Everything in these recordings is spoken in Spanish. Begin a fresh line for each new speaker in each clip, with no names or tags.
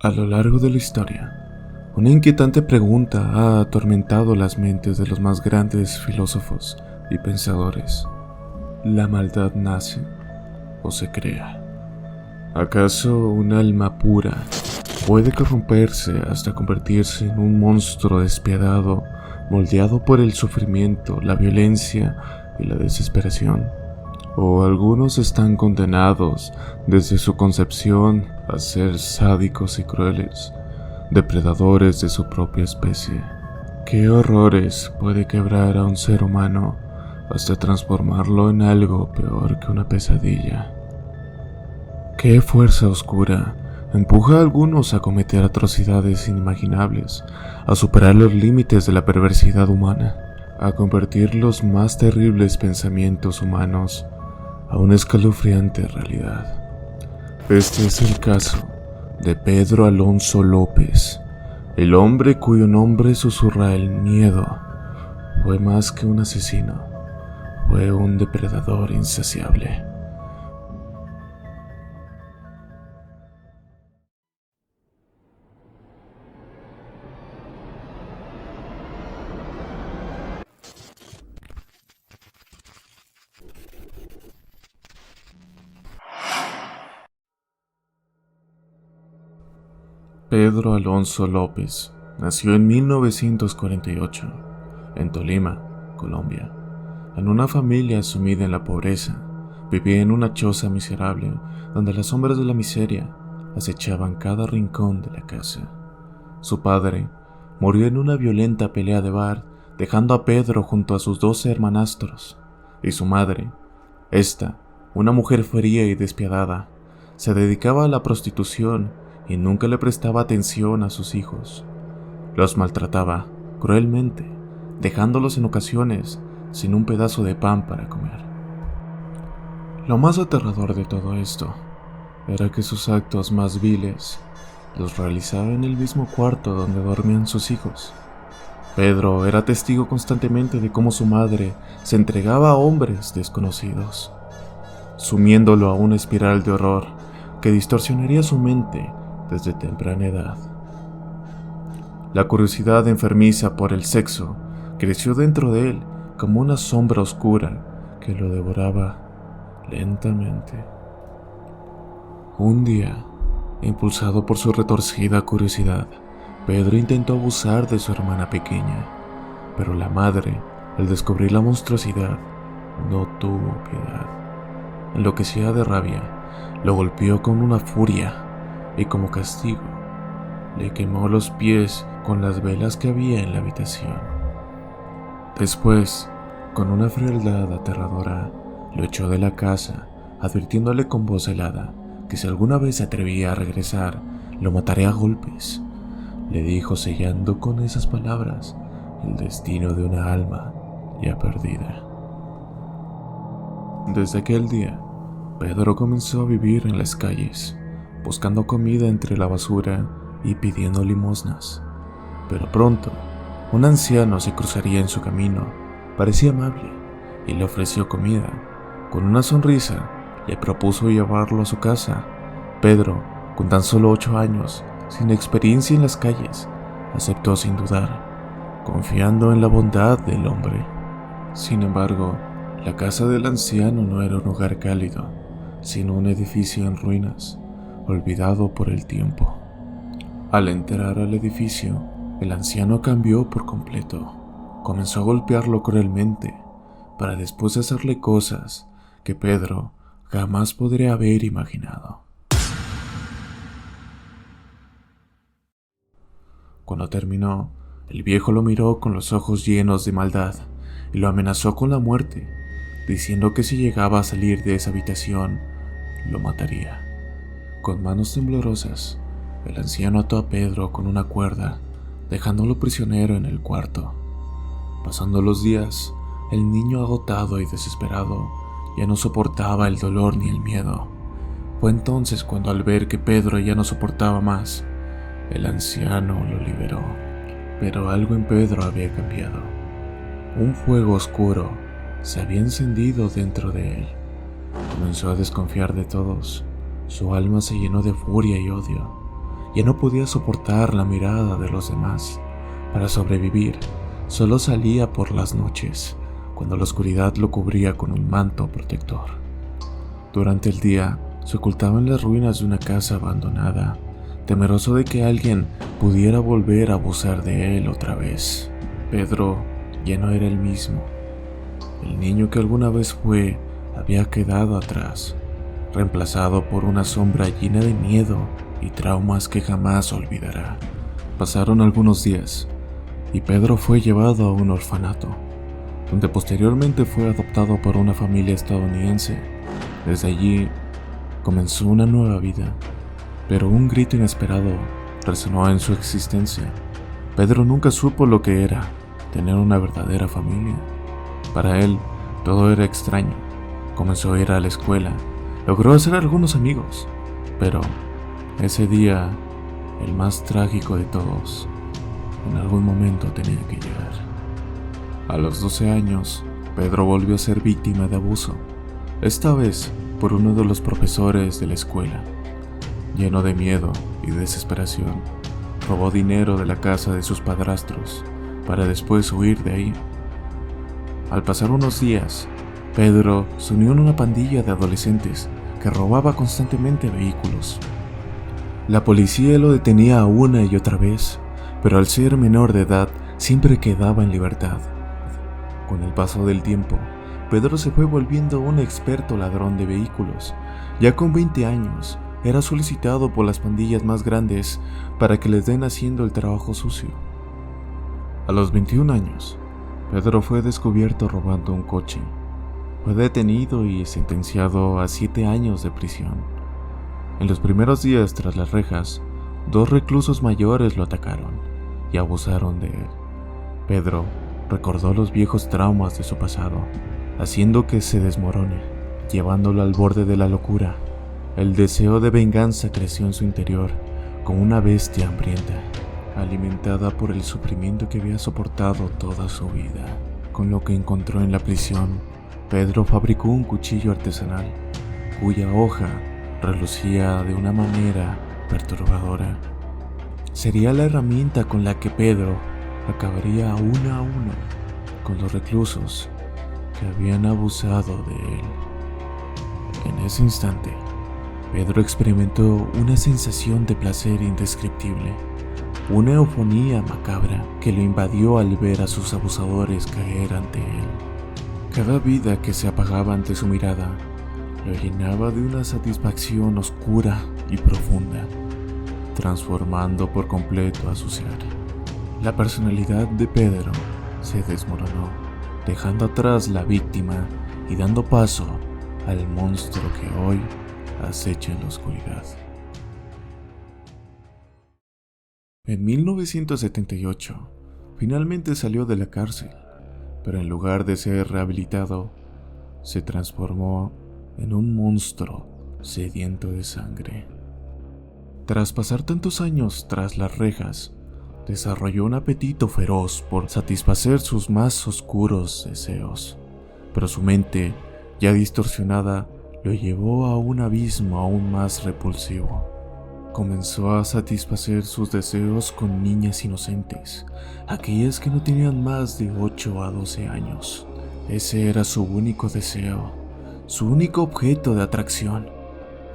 A lo largo de la historia, una inquietante pregunta ha atormentado las mentes de los más grandes filósofos y pensadores. ¿La maldad nace o se crea? ¿Acaso un alma pura puede corromperse hasta convertirse en un monstruo despiadado, moldeado por el sufrimiento, la violencia y la desesperación? ¿O algunos están condenados desde su concepción a ser sádicos y crueles, depredadores de su propia especie? ¿Qué horrores puede quebrar a un ser humano hasta transformarlo en algo peor que una pesadilla? ¿Qué fuerza oscura empuja a algunos a cometer atrocidades inimaginables, a superar los límites de la perversidad humana, a convertir los más terribles pensamientos humanos a una escalofriante realidad? Este es el caso de Pedro Alonso López, el hombre cuyo nombre susurra el miedo. Fue más que un asesino, fue un depredador insaciable. Pedro Alonso López nació en 1948, en Tolima, Colombia, en una familia sumida en la pobreza. Vivía en una choza miserable donde las sombras de la miseria acechaban cada rincón de la casa. Su padre murió en una violenta pelea de bar, dejando a Pedro junto a sus 12 hermanastros, y su madre, una mujer fría y despiadada, se dedicaba a la prostitución y nunca le prestaba atención a sus hijos. Los maltrataba cruelmente, dejándolos en ocasiones sin un pedazo de pan para comer. Lo más aterrador de todo esto era que sus actos más viles los realizaba en el mismo cuarto donde dormían sus hijos. Pedro era testigo constantemente de cómo su madre se entregaba a hombres desconocidos, sumiéndolo a una espiral de horror que distorsionaría su mente desde temprana edad. La curiosidad enfermiza por el sexo creció dentro de él como una sombra oscura que lo devoraba lentamente. Un día, impulsado por su retorcida curiosidad, Pedro intentó abusar de su hermana pequeña, pero la madre, al descubrir la monstruosidad, no tuvo piedad. Enloquecida de rabia, lo golpeó con una furia y como castigo, le quemó los pies con las velas que había en la habitación. Después, con una frialdad aterradora, lo echó de la casa, advirtiéndole con voz helada que si alguna vez se atrevía a regresar, lo mataría a golpes. Le dijo sellando con esas palabras el destino de una alma ya perdida. Desde aquel día, Pedro comenzó a vivir en las calles, buscando comida entre la basura y pidiendo limosnas. Pero pronto, un anciano se cruzaría en su camino. Parecía amable y le ofreció comida. Con una sonrisa, le propuso llevarlo a su casa. Pedro, con tan solo 8 años, sin experiencia en las calles, aceptó sin dudar, confiando en la bondad del hombre. Sin embargo, la casa del anciano no era un hogar cálido, sino un edificio en ruinas, olvidado por el tiempo. Al entrar al edificio, el anciano cambió por completo. Comenzó a golpearlo cruelmente, para después hacerle cosas que Pedro jamás podría haber imaginado. Cuando terminó, el viejo lo miró con los ojos llenos de maldad y lo amenazó con la muerte, diciendo que si llegaba a salir de esa habitación, lo mataría. Con manos temblorosas, el anciano ató a Pedro con una cuerda, dejándolo prisionero en el cuarto. Pasando los días, el niño agotado y desesperado ya no soportaba el dolor ni el miedo. Fue entonces cuando, al ver que Pedro ya no soportaba más, el anciano lo liberó. Pero algo en Pedro había cambiado. Un fuego oscuro se había encendido dentro de él. Comenzó a desconfiar de todos. Su alma se llenó de furia y odio, Ya no podía soportar la mirada de los demás. Para sobrevivir, solo salía por las noches, cuando la oscuridad lo cubría con un manto protector. Durante el día, se ocultaba en las ruinas de una casa abandonada, temeroso de que alguien pudiera volver a abusar de él otra vez. Pedro ya no era el mismo. El niño que alguna vez fue había quedado atrás, reemplazado por una sombra llena de miedo y traumas que jamás olvidará. Pasaron algunos días y Pedro fue llevado a un orfanato, donde posteriormente fue adoptado por una familia estadounidense. Desde allí comenzó una nueva vida, pero un grito inesperado resonó en su existencia. Pedro nunca supo lo que era tener una verdadera familia. Para él, todo era extraño. Comenzó a ir a la escuela, logró hacer algunos amigos, pero ese día, el más trágico de todos, en algún momento tenía que llegar. A los 12 años, Pedro volvió a ser víctima de abuso, esta vez por uno de los profesores de la escuela. Lleno de miedo y desesperación, robó dinero de la casa de sus padrastros para después huir de ahí. Al pasar unos días, Pedro se unió en una pandilla de adolescentes que robaba constantemente vehículos. La policía lo detenía una y otra vez, pero al ser menor de edad siempre quedaba en libertad. Con el paso del tiempo, Pedro se fue volviendo un experto ladrón de vehículos. Ya con 20 años, era solicitado por las pandillas más grandes para que les den haciendo el trabajo sucio. A los 21 años, Pedro fue descubierto robando un coche. Fue detenido y sentenciado a 7 años de prisión. En los primeros días tras las rejas, 2 reclusos mayores lo atacaron y abusaron de él. Pedro recordó los viejos traumas de su pasado, haciendo que se desmorone, llevándolo al borde de la locura. El deseo de venganza creció en su interior como una bestia hambrienta, alimentada por el sufrimiento que había soportado toda su vida. Con lo que encontró en la prisión, Pedro fabricó un cuchillo artesanal, cuya hoja relucía de una manera perturbadora. Sería la herramienta con la que Pedro acabaría uno a uno con los reclusos que habían abusado de él. En ese instante, Pedro experimentó una sensación de placer indescriptible, una eufonía macabra que lo invadió al ver a sus abusadores caer ante él. Cada vida que se apagaba ante su mirada lo llenaba de una satisfacción oscura y profunda, transformando por completo a su ser. La personalidad de Pedro se desmoronó, dejando atrás la víctima y dando paso al monstruo que hoy acecha en la oscuridad. En 1978, finalmente salió de la cárcel, pero en lugar de ser rehabilitado, se transformó en un monstruo sediento de sangre. Tras pasar tantos años tras las rejas, desarrolló un apetito feroz por satisfacer sus más oscuros deseos, pero su mente, ya distorsionada, lo llevó a un abismo aún más repulsivo. Comenzó a satisfacer sus deseos con niñas inocentes, aquellas que no tenían más de 8 a 12 años. Ese era su único deseo, su único objeto de atracción.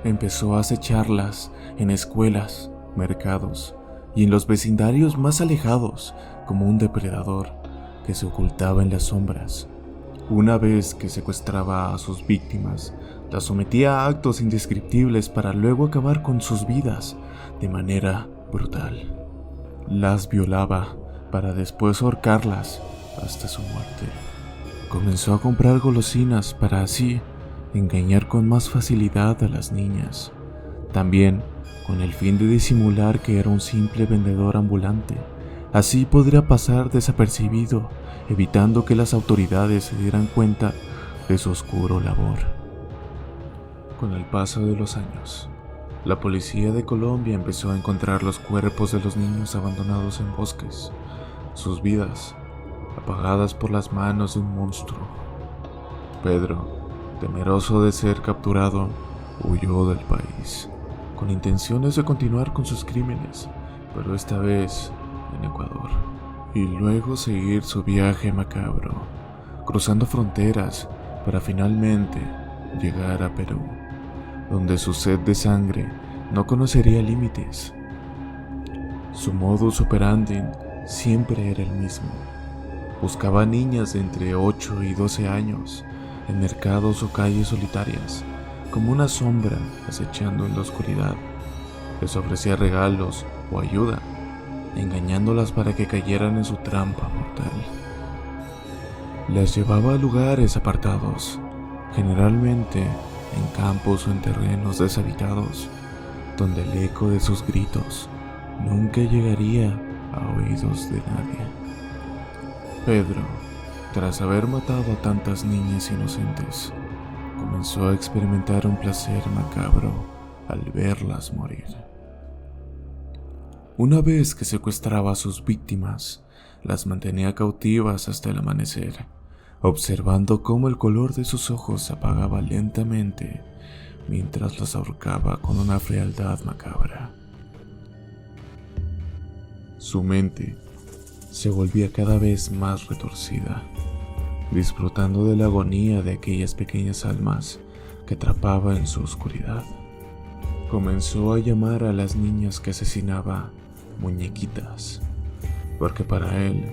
Empezó a acecharlas en escuelas, mercados y en los vecindarios más alejados como un depredador que se ocultaba en las sombras. Una vez que secuestraba a sus víctimas, las sometía a actos indescriptibles para luego acabar con sus vidas de manera brutal. Las violaba para después ahorcarlas hasta su muerte. Comenzó a comprar golosinas para así engañar con más facilidad a las niñas, también con el fin de disimular que era un simple vendedor ambulante. Así podría pasar desapercibido, evitando que las autoridades se dieran cuenta de su oscuro labor. Con el paso de los años, la policía de Colombia empezó a encontrar los cuerpos de los niños abandonados en bosques, sus vidas apagadas por las manos de un monstruo. Pedro, temeroso de ser capturado, huyó del país. con intenciones de continuar con sus crímenes, pero esta vez en Ecuador, y luego seguir su viaje macabro, cruzando fronteras para finalmente llegar a Perú, donde su sed de sangre no conocería límites. Su modus operandi siempre era el mismo. Buscaba a niñas de entre 8 y 12 años en mercados o calles solitarias, como una sombra acechando en la oscuridad. Les ofrecía regalos o ayuda, engañándolas para que cayeran en su trampa mortal. Las llevaba a lugares apartados, generalmente en campos o en terrenos deshabitados, donde el eco de sus gritos nunca llegaría a oídos de nadie. Pedro, tras haber matado a tantas niñas inocentes, comenzó a experimentar un placer macabro al verlas morir. Una vez que secuestraba a sus víctimas, las mantenía cautivas hasta el amanecer, observando cómo el color de sus ojos se apagaba lentamente mientras las ahorcaba con una frialdad macabra. Su mente se volvía cada vez más retorcida, disfrutando de la agonía de aquellas pequeñas almas que atrapaba en su oscuridad. Comenzó a llamar a las niñas que asesinaba muñequitas, porque para él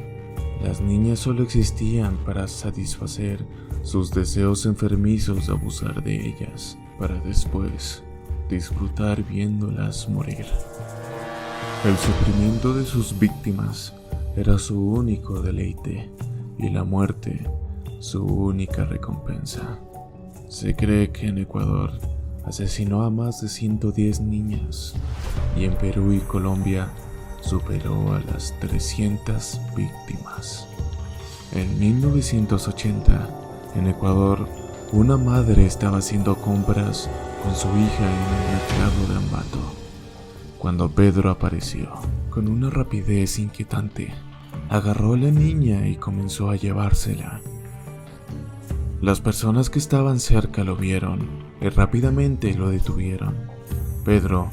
las niñas solo existían para satisfacer sus deseos enfermizos de abusar de ellas, para después disfrutar viéndolas morir. El sufrimiento de sus víctimas era su único deleite y la muerte su única recompensa. Se cree que en Ecuador asesinó a más de 110 niñas y en Perú y Colombia superó a las 300 víctimas. En 1980, en Ecuador, una madre estaba haciendo compras con su hija en el mercado de Ambato, cuando Pedro apareció. Con una rapidez inquietante, agarró a la niña y comenzó a llevársela. Las personas que estaban cerca lo vieron y rápidamente lo detuvieron. Pedro,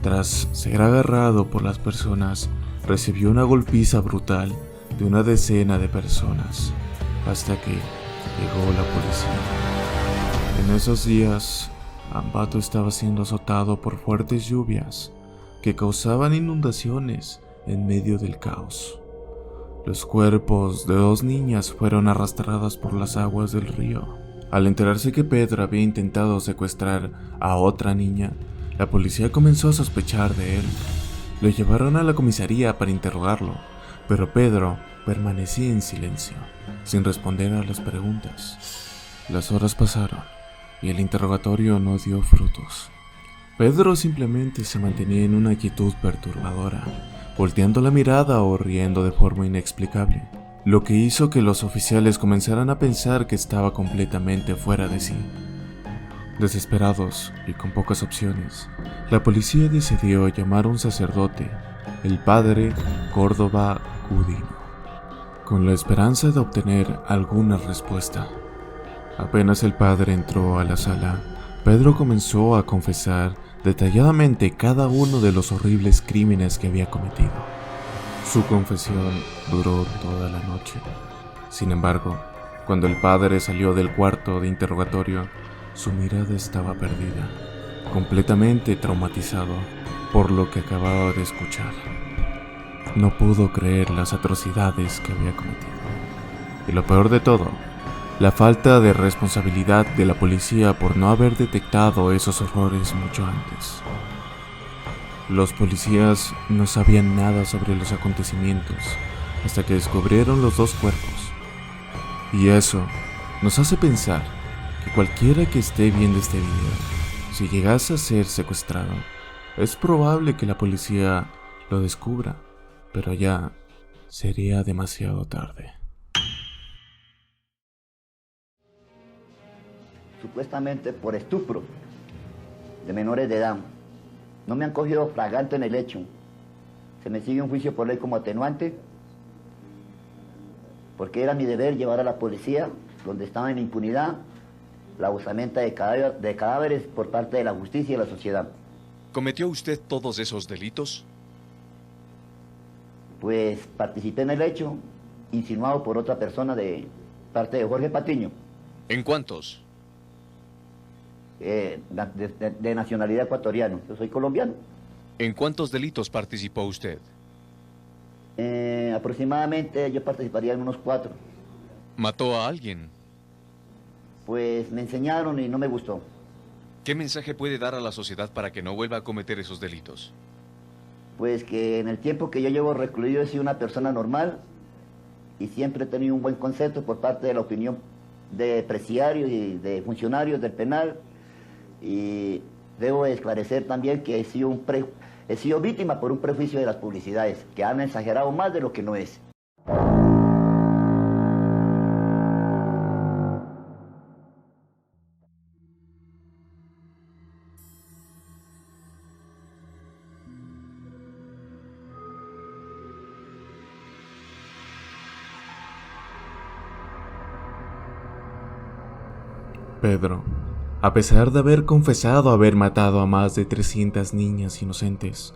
tras ser agarrado por las personas, recibió una golpiza brutal de una decena de personas, hasta que llegó la policía. En esos días, Ambato estaba siendo azotado por fuertes lluvias que causaban inundaciones en medio del caos. Los cuerpos de 2 niñas fueron arrastradas por las aguas del río. Al enterarse que Pedro había intentado secuestrar a otra niña, la policía comenzó a sospechar de él. Lo llevaron a la comisaría para interrogarlo, pero Pedro permanecía en silencio, sin responder a las preguntas. Las horas pasaron y el interrogatorio no dio frutos. Pedro simplemente se mantenía en una quietud perturbadora, volteando la mirada o riendo de forma inexplicable, lo que hizo que los oficiales comenzaran a pensar que estaba completamente fuera de sí. Desesperados y con pocas opciones, la policía decidió llamar a un sacerdote, el padre Córdoba Gudino, con la esperanza de obtener alguna respuesta. Apenas el padre entró a la sala, Pedro comenzó a confesar detalladamente cada uno de los horribles crímenes que había cometido. Su confesión duró toda la noche. Sin embargo, cuando el padre salió del cuarto de interrogatorio, su mirada estaba perdida, completamente traumatizado por lo que acababa de escuchar. No pudo creer las atrocidades que había cometido. Y lo peor de todo, la falta de responsabilidad de la policía por no haber detectado esos horrores mucho antes. Los policías no sabían nada sobre los acontecimientos hasta que descubrieron los 2 cuerpos. Y eso nos hace pensar que cualquiera que esté viendo este video, si llegase a ser secuestrado, es probable que la policía lo descubra, pero ya sería demasiado tarde.
Supuestamente por estupro de menores de edad. No me han cogido flagrante en el hecho. Se me sigue un juicio por ley como atenuante, porque era mi deber llevar a la policía, donde estaba en impunidad, la usamenta de cadáveres por parte de la justicia y la sociedad.
¿Cometió usted todos esos delitos?
Pues participé en el hecho, insinuado por otra persona de parte de Jorge Patiño,
¿En cuántos?
de nacionalidad ecuatoriana. Yo soy colombiano.
¿En cuántos delitos participó usted?
Aproximadamente yo participaría en unos 4.
¿Mató a alguien?
Pues me enseñaron y no me gustó.
¿Qué mensaje puede dar a la sociedad para que no vuelva a cometer esos delitos?
Pues que en el tiempo que yo llevo recluido he sido una persona normal y siempre he tenido un buen concepto por parte de la opinión de presidiarios y de funcionarios del penal, y debo esclarecer también que he sido víctima por un prejuicio de las publicidades, que han exagerado más de lo que no es.
Pedro, a pesar de haber confesado haber matado a más de 300 niñas inocentes,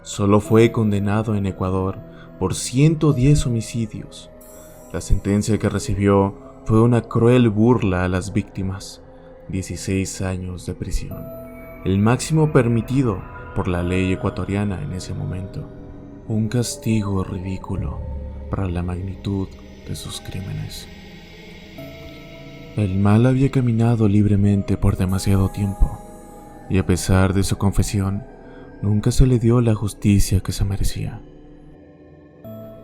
solo fue condenado en Ecuador por 110 homicidios. La sentencia que recibió fue una cruel burla a las víctimas: 16 años de prisión, el máximo permitido por la ley ecuatoriana en ese momento. Un castigo ridículo para la magnitud de sus crímenes. El mal había caminado libremente por demasiado tiempo, y a pesar de su confesión, nunca se le dio la justicia que se merecía.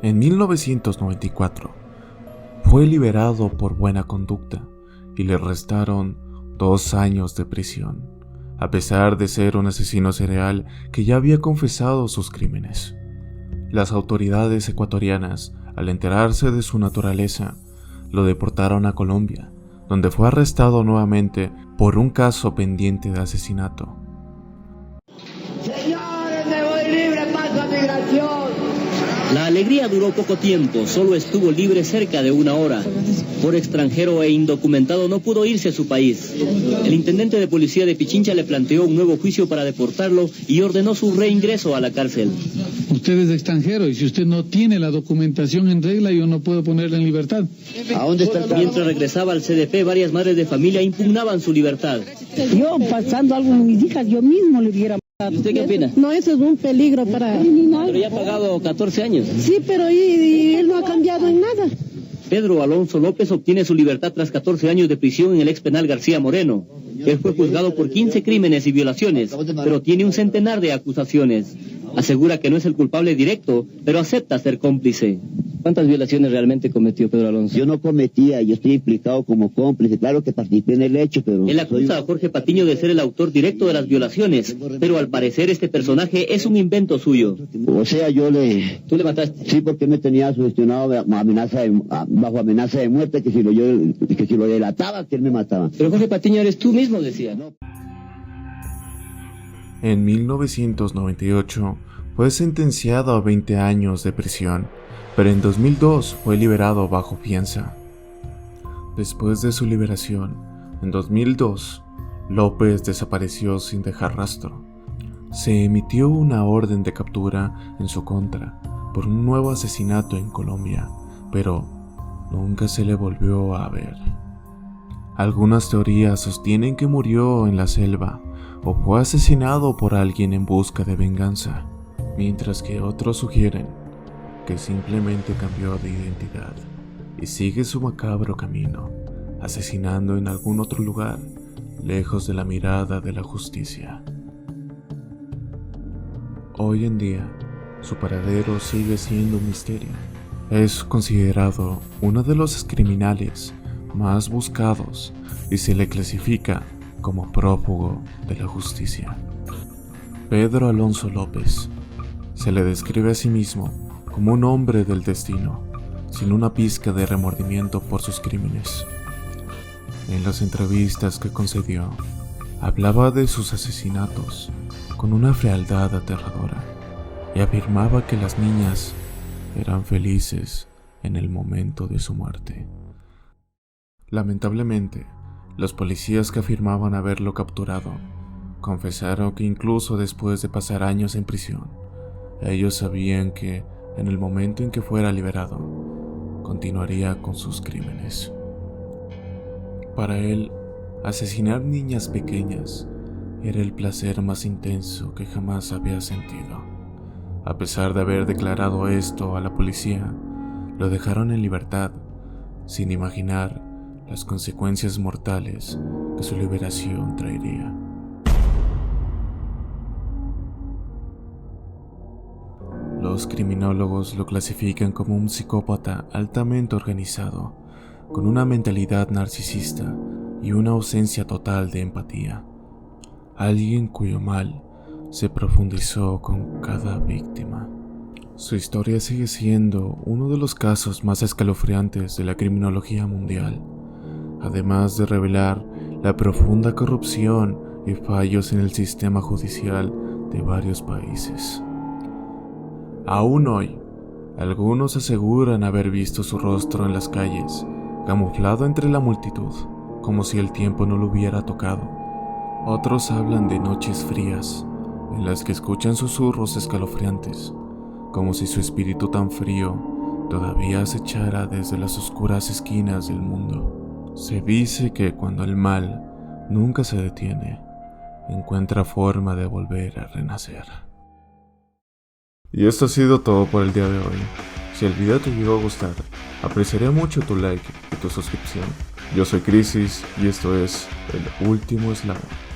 En 1994, fue liberado por buena conducta y le restaron 2 años de prisión, a pesar de ser un asesino serial que ya había confesado sus crímenes. Las autoridades ecuatorianas, al enterarse de su naturaleza, lo deportaron a Colombia, donde fue arrestado nuevamente por un caso pendiente de asesinato.
Señores, me voy libre, paso a migración.
La alegría duró poco tiempo, solo estuvo libre cerca de 1 hora. Por extranjero e indocumentado no pudo irse a su país. El intendente de policía de Pichincha le planteó un nuevo juicio para deportarlo y ordenó su reingreso a la cárcel.
Usted es extranjero y si usted no tiene la documentación en regla, yo no puedo ponerle en libertad.
¿A dónde está el carro?
Mientras regresaba al CDP, varias madres de familia impugnaban su libertad.
Yo, pasando algo con mis hijas, yo mismo le hubiera matado.
¿Usted qué opina?
No, eso es un peligro para...
Pero ya ha pagado 14 años.
Sí, pero y él no ha cambiado en nada.
Pedro Alonso López obtiene su libertad tras 14 años de prisión en el ex penal García Moreno. Él fue juzgado por 15 crímenes y violaciones, pero tiene un centenar de acusaciones. Asegura que no es el culpable directo, pero acepta ser cómplice. ¿Cuántas violaciones realmente cometió Pedro Alonso?
Yo no cometía, yo estoy implicado como cómplice. Claro que participé en el hecho, pero...
Él acusa a Jorge Patiño de ser el autor directo de las violaciones, pero al parecer este personaje es un invento suyo.
O sea,
¿Tú le mataste?
Sí, porque me tenía sugestionado bajo amenaza de muerte, que si lo delataba, que él me mataba.
Pero Jorge Patiño eres tú mismo, decía.
En 1998 fue sentenciado a 20 años de prisión, pero en 2002 fue liberado bajo fianza. Después de su liberación, en 2002, López desapareció sin dejar rastro. Se emitió una orden de captura en su contra por un nuevo asesinato en Colombia, pero nunca se le volvió a ver. Algunas teorías sostienen que murió en la selva o fue asesinado por alguien en busca de venganza, mientras que otros sugieren que simplemente cambió de identidad y sigue su macabro camino, asesinando en algún otro lugar, lejos de la mirada de la justicia. Hoy en día, su paradero sigue siendo un misterio. Es considerado uno de los criminales más buscados y se le clasifica como prófugo de la justicia. Pedro Alonso López se le describe a sí mismo como un hombre del destino, sin una pizca de remordimiento por sus crímenes. En las entrevistas que concedió, hablaba de sus asesinatos con una frialdad aterradora y afirmaba que las niñas eran felices en el momento de su muerte. Lamentablemente, los policías que afirmaban haberlo capturado Confesaron que incluso después de pasar años en prisión, ellos sabían que en el momento en que fuera liberado, continuaría con sus crímenes. Para él, asesinar niñas pequeñas era el placer más intenso que jamás había sentido. A pesar de haber declarado esto a la policía, lo dejaron en libertad, sin imaginar las consecuencias mortales que su liberación traería. Los criminólogos lo clasifican como un psicópata altamente organizado, con una mentalidad narcisista y una ausencia total de empatía. Alguien cuyo mal se profundizó con cada víctima. Su historia sigue siendo uno de los casos más escalofriantes de la criminología mundial, además de revelar la profunda corrupción y fallos en el sistema judicial de varios países. Aún hoy, algunos aseguran haber visto su rostro en las calles, camuflado entre la multitud, como si el tiempo no lo hubiera tocado. Otros hablan de noches frías, en las que escuchan susurros escalofriantes, como si su espíritu tan frío todavía acechara desde las oscuras esquinas del mundo. Se dice que cuando el mal nunca se detiene, encuentra forma de volver a renacer. Y esto ha sido todo por el día de hoy. Si el video te llegó a gustar, apreciaría mucho tu like y tu suscripción. Yo soy Crisis y esto es El Último Eslabón.